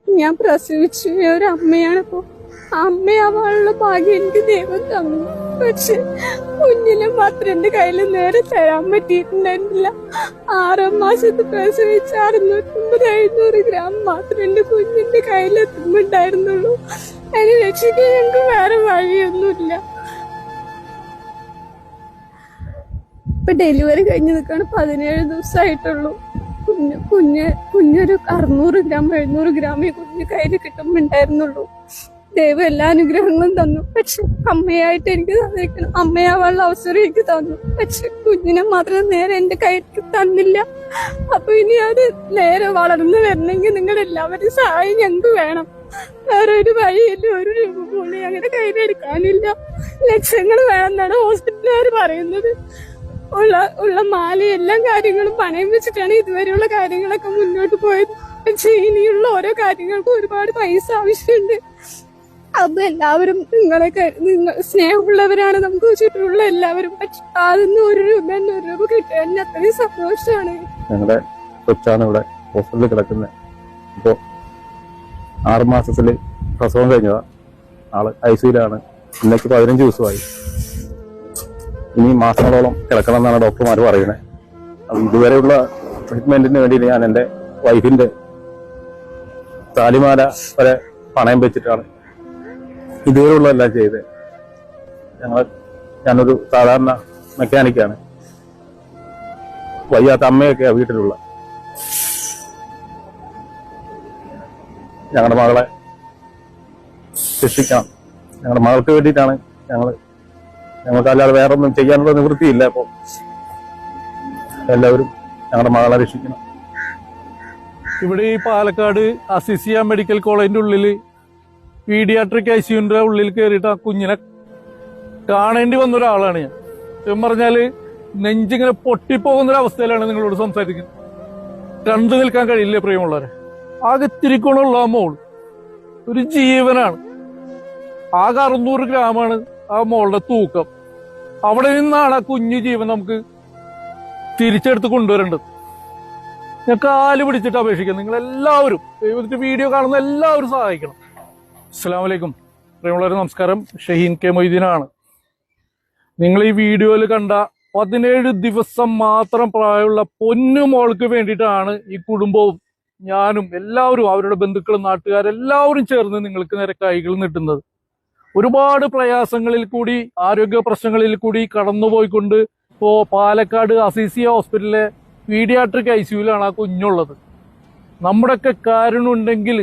ഞാൻ പ്രസവിച്ചു. ഞാൻ ഒരു അമ്മയാണിപ്പോ. അമ്മയാവാനുള്ള ഭാഗ്യം എനിക്ക് ദൈവം തന്നു. പക്ഷെ കുഞ്ഞിനെ മാത്രം എന്റെ കയ്യിൽ നേരെ തരാൻ പറ്റിയിട്ടുണ്ടായിരുന്നില്ല. 6 മാസത്ത് പ്രസവിച്ച 650-700 ഗ്രാം മാത്രം എന്റെ കുഞ്ഞിന്റെ കയ്യിലെത്തുമ്പോണ്ടായിരുന്നുള്ളൂ. അതിനെ രക്ഷിക്കാൻ ഞങ്ങൾക്ക് വേറെ വഴിയൊന്നുമില്ല. ഇപ്പൊ ഡെലിവറി കഴിഞ്ഞ് നിൽക്കാണ്. 17 ദിവസമായിട്ടുള്ളൂ. കുഞ്ഞൊരു 600 ഗ്രാം 700 ഗ്രാമേ കുഞ്ഞ് കയ്യിൽ കിട്ടുമ്പോണ്ടായിരുന്നുള്ളൂ. ദൈവം എല്ലാ അനുഗ്രഹങ്ങളും തന്നു. പക്ഷെ അമ്മയായിട്ട് എനിക്ക് തന്നിരിക്കണം. അമ്മയാവാനുള്ള അവസരം എനിക്ക് തന്നു. പക്ഷെ കുഞ്ഞിനെ മാത്രം നേരെ എന്റെ കയ്യിൽ തന്നില്ല. അപ്പൊ ഇനി അത് നേരെ വളർന്നു വരണമെങ്കിൽ നിങ്ങളുടെ എല്ലാവരും സഹായം ഞങ്ങൾക്ക് വേണം. വേറെ ഒരു വഴിയില്ല. 1 രൂപ പോലും അങ്ങനെ കയ്യിലെടുക്കാനില്ല. ലക്ഷങ്ങൾ വേണമെന്നാണ് ഹോസ്പിറ്റലുകാർ പറയുന്നത്. ഉള്ള മാല എല്ലാ കാര്യങ്ങളും പണയം വെച്ചിട്ടാണ് ഇതുവരെയുള്ള കാര്യങ്ങളൊക്കെ മുന്നോട്ട് പോയത്. പക്ഷെ ഇനിയുള്ള ഓരോ കാര്യങ്ങൾക്കും ഒരുപാട് പൈസ ആവശ്യമുണ്ട്. അത് എല്ലാവരും സ്നേഹമുള്ളവരാണ് നമുക്ക് ചുറ്റുമുള്ള എല്ലാവരും. പക്ഷെ അതൊന്നും 1 രൂപ കിട്ടാൻ അത്രയും സന്തോഷമാണ്. ഞങ്ങളുടെ കൊച്ചാണ് ഇവിടെ ഹോസ്പിറ്റലിൽ കിടക്കുന്നത്. ഇപ്പോ 6 മാസത്തില് പ്രസവം കഴിഞ്ഞതാ. ആള് ഐസിയിലാണ്. ഇന്നേക്ക് 15 ദിവസമായി. ഇനി മാസങ്ങളോളം കിടക്കണം എന്നാണ് ഡോക്ടർമാർ പറയുന്നത്. അത് ഇതുവരെയുള്ള ട്രീറ്റ്മെന്റിന് വേണ്ടി ഞാൻ എൻ്റെ വൈഫിന്റെ താലിമാല വരെ പണയം വെച്ചിട്ടാണ് ഇതുവരെയുള്ള എല്ലാം ചെയ്തത്. ഞാനൊരു സാധാരണ മെക്കാനിക്കാണ്. വയ്യാത്ത അമ്മയൊക്കെയാ വീട്ടിലുള്ള. ഞങ്ങളുടെ മകളെ രക്ഷിക്കണം. ഞങ്ങളുടെ മകൾക്ക് വേണ്ടിയിട്ടാണ് ഞങ്ങൾക്കല്ലാതെ വേറെ ഒന്നും ചെയ്യാനുള്ള നിവൃത്തിയില്ല. അപ്പോൾ എല്ലാവരും ഞങ്ങളുടെ മകളെ രക്ഷിക്കണം. ഇവിടെ ഈ പാലക്കാട് അസിസിയ മെഡിക്കൽ കോളേജിന്റെ ഉള്ളില് പീഡിയാട്രിക് ഐസിയുന്റെ ഉള്ളിൽ കയറിയിട്ട് ആ കുഞ്ഞിനെ കാണേണ്ടി വന്ന ഒരാളാണ് ഞാൻ. എന്ന് പറഞ്ഞാല് നെഞ്ചിങ്ങനെ പൊട്ടിപ്പോകുന്ന ഒരു അവസ്ഥയിലാണ് നിങ്ങളോട് സംസാരിക്കുന്നത്. കണ്ടു നിൽക്കാൻ കഴിയില്ല പ്രിയമുള്ളവരെ. ആകെ തിരിക്കണുള്ള ആ മോൾ ഒരു ജീവനാണ്. ആകെ 600 ഗ്രാമാണ് ആ മോളുടെ തൂക്കം. അവിടെ നിന്നാണ് ആ കുഞ്ഞു ജീവൻ നമുക്ക് തിരിച്ചെടുത്ത് കൊണ്ടുവരേണ്ടത്. ഞാൻ കാല് പിടിച്ചിട്ട് അപേക്ഷിക്കാം. നിങ്ങളെല്ലാവരും ദൈവത്തിന്റെ വീഡിയോ കാണുന്ന എല്ലാവരും സഹായിക്കണം. അസ്സലാമു അലൈക്കും. പ്രിയമുള്ളവരെ നമസ്കാരം. ഷഹീൻ കെ മൊയ്തീനാണ്. നിങ്ങൾ ഈ വീഡിയോയിൽ കണ്ട 17 ദിവസം മാത്രം പ്രായമുള്ള പൊന്നു മോൾക്ക് വേണ്ടിയിട്ടാണ് ഈ കുടുംബവും ഞാനും എല്ലാവരും അവരുടെ ബന്ധുക്കളും നാട്ടുകാരെല്ലാവരും ചേർന്ന് നിങ്ങൾക്ക് നേരെ കൈകൾ നീട്ടുന്നത്. ഒരുപാട് പ്രയാസങ്ങളിൽ കൂടി ആരോഗ്യ പ്രശ്നങ്ങളിൽ കൂടി കടന്നുപോയിക്കൊണ്ട് ഇപ്പോ പാലക്കാട് അസീസിയ ഹോസ്പിറ്റലിലെ പീഡിയാട്രിക് ഐസിയുലാണ് ആ കുഞ്ഞുള്ളത്. നമ്മുടെയൊക്കെ കാരണമുണ്ടെങ്കിൽ